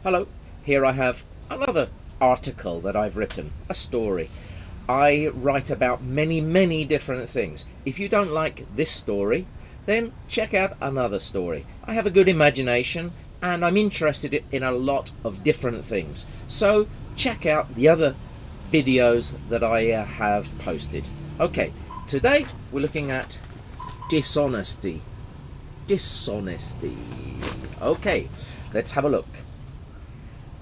Hello, here I have another article that I've written, a story. I write about many different things. If you don't like this story, then check out another story. I have a good imagination and I'm interested in a lot of different things. So check out the other videos that I have posted. Okay, today we're looking at dishonesty. Dishonesty. Okay, let's have a look.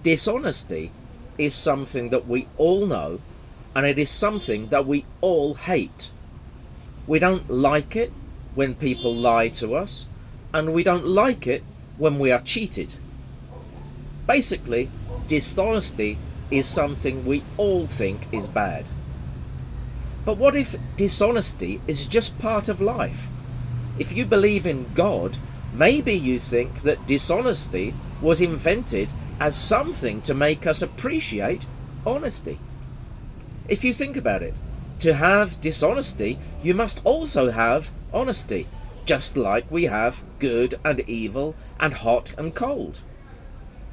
Dishonesty is something that we all know, and it is something that we all hate. We don't like it when people lie to us, and we don't like it when we are cheated. Basically, dishonesty is something we all think is bad. But what if dishonesty is just part of life? If you believe in God, maybe you think that dishonesty was invented as something to make us appreciate honesty. If you think about it, to have dishonesty, you must also have honesty, just like we have good and evil and hot and cold.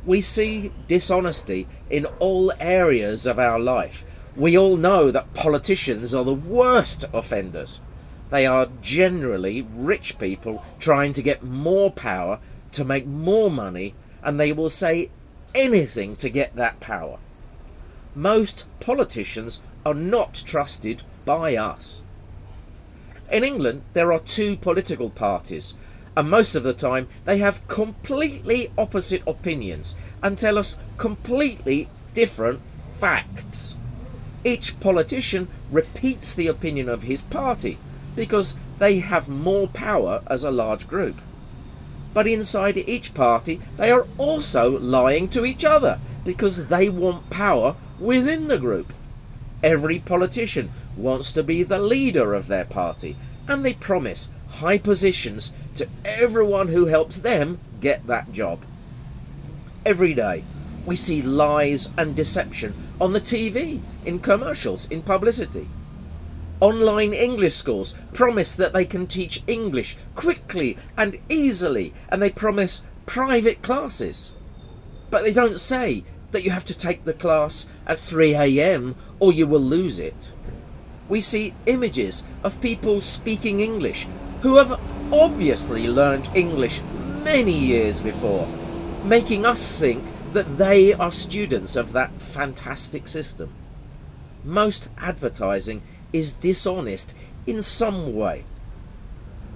We see dishonesty in all areas of our life. We all know that politicians are the worst offenders. They are generally rich people trying to get more power, to make more money, and they will say anything to get that power. Most politicians are not trusted by us. In England, there are two political parties, and most of the time they have completely opposite opinions and tell us completely different facts. Each politician repeats the opinion of his party because they have more power as a large group. But inside each party they are also lying to each other because they want power within the group. Every politician wants to be the leader of their party, and they promise high positions to everyone who helps them get that job. Every day we see lies and deception on the TV, in commercials, in publicity. Online English schools promise that they can teach English quickly and easily, and they promise private classes. But they don't say that you have to take the class at 3 AM or you will lose it. We see images of people speaking English who have obviously learned English many years before, making us think that they are students of that fantastic system. Most advertising is dishonest in some way.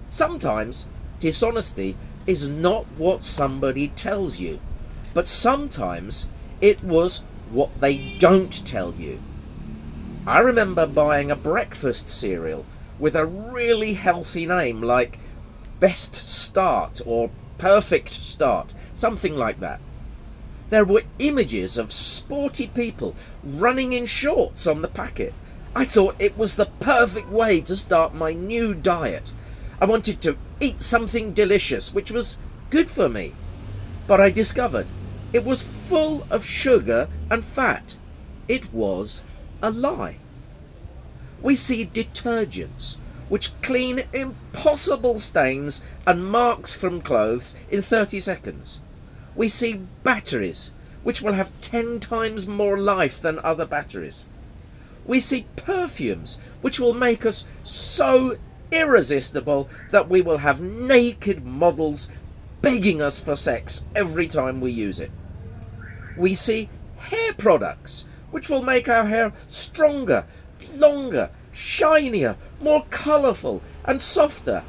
Sometimes dishonesty is not what somebody tells you, but sometimes it was what they don't tell you. I remember buying a breakfast cereal with a really healthy name like Best Start or Perfect Start, something like that. There were images of sporty people running in shorts on the packet. I thought it was the perfect way to start my new diet. I wanted to eat something delicious, which was good for me. But I discovered it was full of sugar and fat. It was a lie. We see detergents which clean impossible stains and marks from clothes in 30 seconds. We see batteries which will have 10 times more life than other batteries. We see perfumes which will make us so irresistible that we will have naked models begging us for sex every time we use it. We see hair products which will make our hair stronger, longer, shinier, more colourful and softer.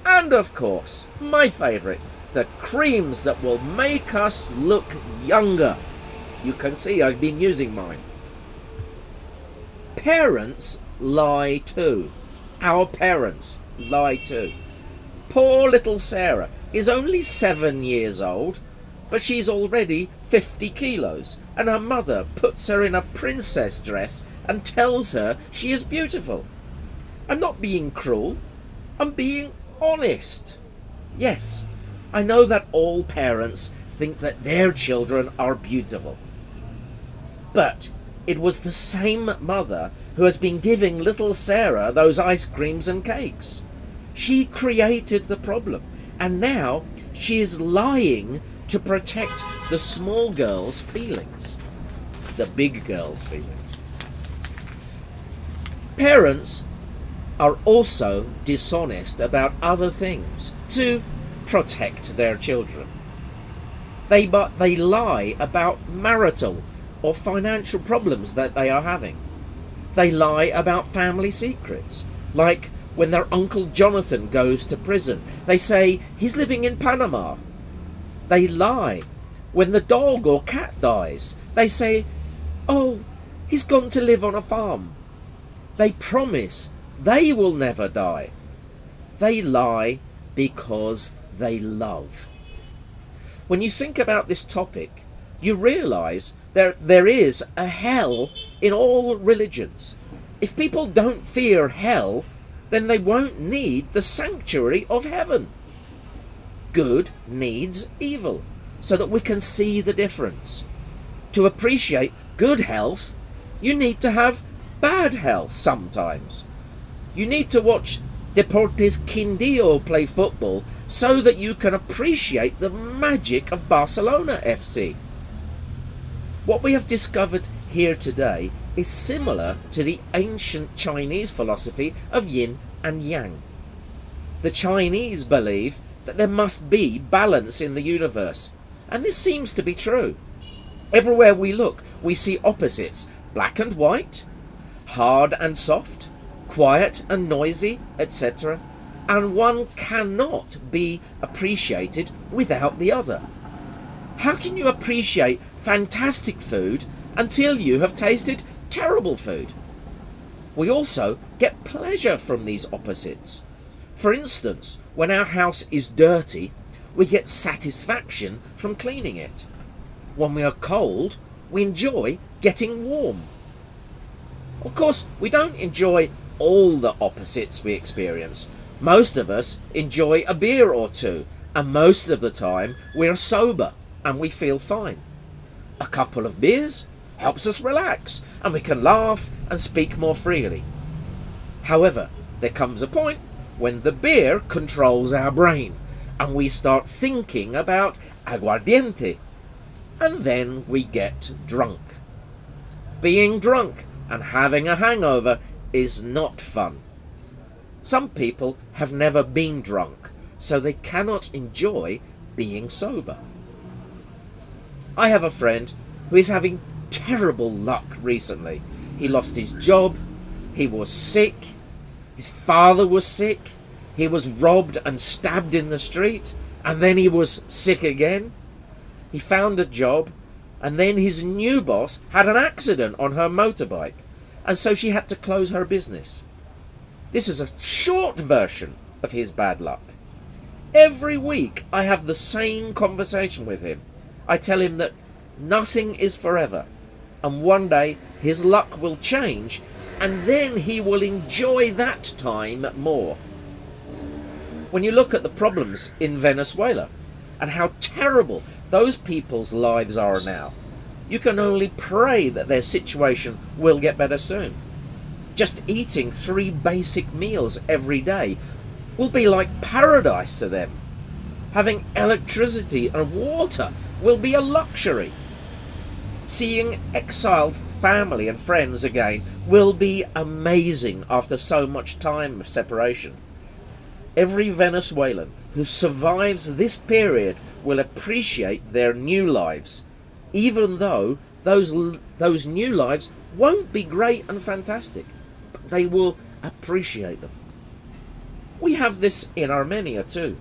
And of course, my favourite, the creams that will make us look younger. You can see I've been using mine. Parents lie too. Our parents lie too. Poor little Sarah is only 7 years old, but she's already 50 kilos, and her mother puts her in a princess dress and tells her she is beautiful. I'm not being cruel, I'm being honest. Yes, I know that all parents think that their children are beautiful. But it was the same mother who has been giving little Sarah those ice creams and cakes. She created the problem, and now she is lying to protect the small girl's feelings, the big girl's feelings. Parents are also dishonest about other things to protect their children. They lie about marital or financial problems that they are having. They lie about family secrets, like when their Uncle Jonathan goes to prison. They say he's living in Panama. They lie when the dog or cat dies. They say, oh, he's gone to live on a farm. They promise they will never die. They lie because they love. When you think about this topic, you realise there is a hell in all religions. If people don't fear hell, then they won't need the sanctuary of heaven. Good needs evil, so that we can see the difference. To appreciate good health, you need to have bad health sometimes. You need to watch Deportes Quindío play football so that you can appreciate the magic of Barcelona FC. What we have discovered here today is similar to the ancient Chinese philosophy of yin and yang. The Chinese believe that there must be balance in the universe, and this seems to be true. Everywhere we look, we see opposites: black and white, hard and soft, quiet and noisy, etc. And one cannot be appreciated without the other. How can you appreciate fantastic food until you have tasted terrible food? We also get pleasure from these opposites. For instance, when our house is dirty, we get satisfaction from cleaning it. When we are cold, we enjoy getting warm. Of course, we don't enjoy all the opposites we experience. Most of us enjoy a beer or two, and most of the time we are sober and we feel fine. A couple of beers helps us relax, and we can laugh and speak more freely. However, there comes a point when the beer controls our brain, and we start thinking about aguardiente, and then we get drunk. Being drunk and having a hangover is not fun. Some people have never been drunk, so they cannot enjoy being sober. I have a friend who is having terrible luck recently. He lost his job, he was sick, his father was sick, he was robbed and stabbed in the street, and then he was sick again. He found a job, and then his new boss had an accident on her motorbike, and so she had to close her business. This is a short version of his bad luck. Every week I have the same conversation with him. I tell him that nothing is forever, and one day his luck will change, and then he will enjoy that time more. When you look at the problems in Venezuela and how terrible those people's lives are now, you can only pray that their situation will get better soon. Just eating 3 basic meals every day will be like paradise to them. Having electricity and water will be a luxury. Seeing exiled family and friends again will be amazing after so much time of separation. Every Venezuelan who survives this period will appreciate their new lives, even though those new lives won't be great and fantastic. But they will appreciate them. We have this in Armenia too.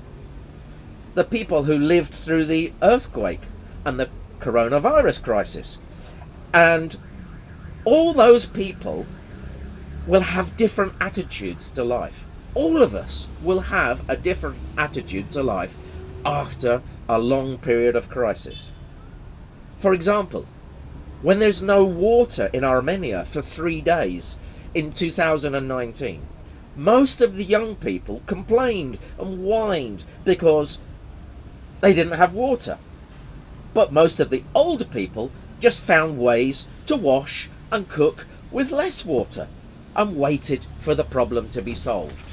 The people who lived through the earthquake and the coronavirus crisis. And all those people will have different attitudes to life. All of us will have a different attitude to life after a long period of crisis. For example, when there's no water in Armenia for 3 days in 2019, most of the young people complained and whined because they didn't have water. But most of the older people just found ways to wash and cook with less water and waited for the problem to be solved.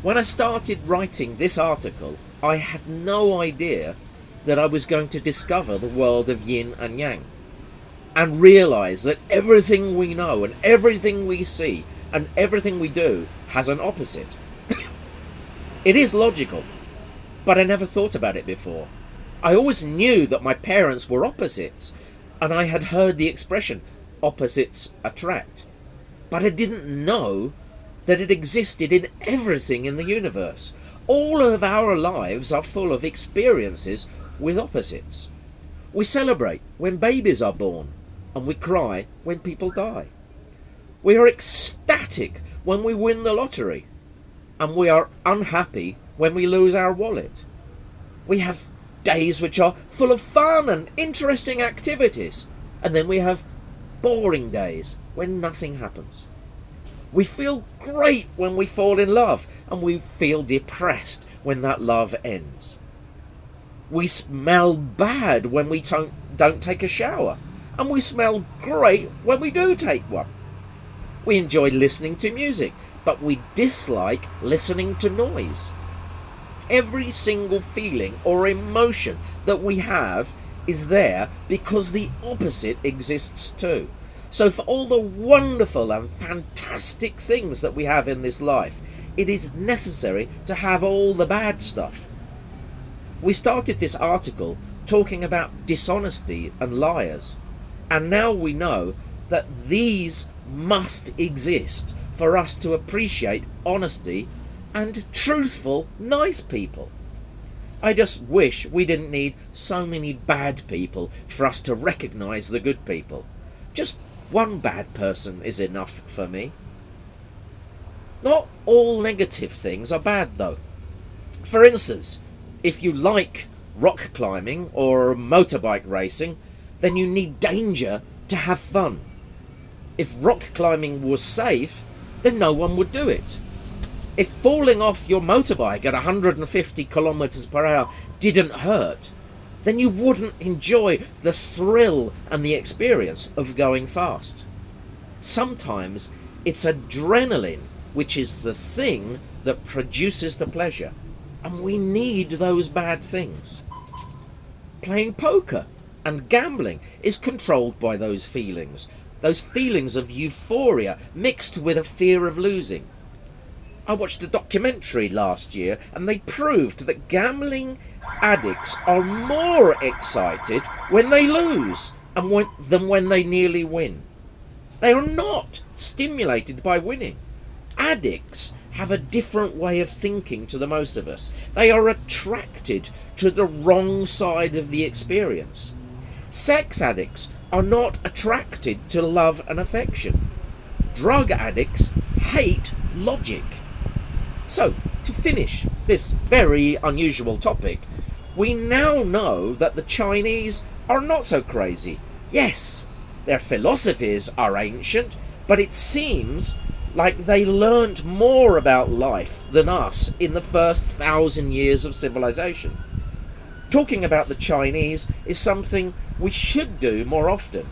When I started writing this article, I had no idea that I was going to discover the world of yin and yang, and realise that everything we know and everything we see and everything we do has an opposite. It is logical, but I never thought about it before. I always knew that my parents were opposites, and I had heard the expression, opposites attract. But I didn't know that it existed in everything in the universe. All of our lives are full of experiences with opposites. We celebrate when babies are born, and we cry when people die. We are ecstatic when we win the lottery, and we are unhappy when we lose our wallet. We have days which are full of fun and interesting activities, and then we have boring days when nothing happens. We feel great when we fall in love, and we feel depressed when that love ends. We smell bad when we don't take a shower, and we smell great when we do take one. We enjoy listening to music, but we dislike listening to noise. Every single feeling or emotion that we have is there because the opposite exists too. So for all the wonderful and fantastic things that we have in this life, it is necessary to have all the bad stuff. We started this article talking about dishonesty and liars, and now we know that these must exist for us to appreciate honesty and truthful, nice people. I just wish we didn't need so many bad people for us to recognise the good people. Just one bad person is enough for me. Not all negative things are bad though. For instance, if you like rock climbing or motorbike racing, then you need danger to have fun. If rock climbing was safe, then no one would do it. If falling off your motorbike at 150 kilometers per hour didn't hurt, then you wouldn't enjoy the thrill and the experience of going fast. Sometimes it's adrenaline which is the thing that produces the pleasure, and we need those bad things. Playing poker and gambling is controlled by those feelings of euphoria mixed with a fear of losing. I watched a documentary last year, and they proved that gambling addicts are more excited when they lose than when they nearly win. They are not stimulated by winning. Addicts have a different way of thinking to the most of us. They are attracted to the wrong side of the experience. Sex addicts are not attracted to love and affection. Drug addicts hate logic. So, to finish this very unusual topic, we now know that the Chinese are not so crazy. Yes, their philosophies are ancient, but it seems like they learnt more about life than us in the first 1,000 years of civilization. Talking about the Chinese is something we should do more often.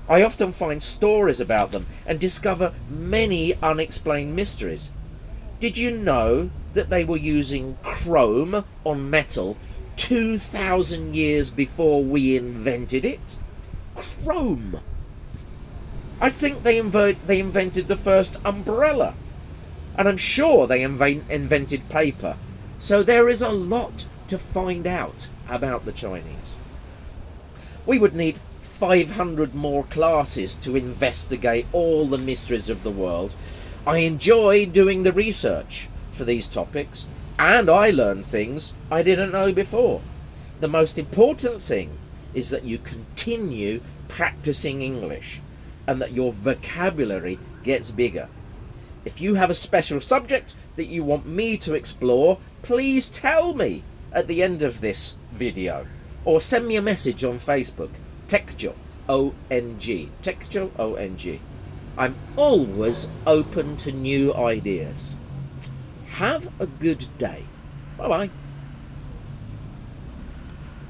I often find stories about them and discover many unexplained mysteries. Did you know that they were using chrome on metal 2,000 years before we invented it? Chrome! I think they invented the first umbrella, and I'm sure they invented paper. So there is a lot to find out about the Chinese. We would need 500 more classes to investigate all the mysteries of the world. I enjoy doing the research for these topics, and I learn things I didn't know before. The most important thing is that you continue practicing English and that your vocabulary gets bigger. If you have a special subject that you want me to explore, please tell me at the end of this video, or send me a message on Facebook. Texture ONG. Texture ONG. I'm always open to new ideas. Have a good day. Bye bye.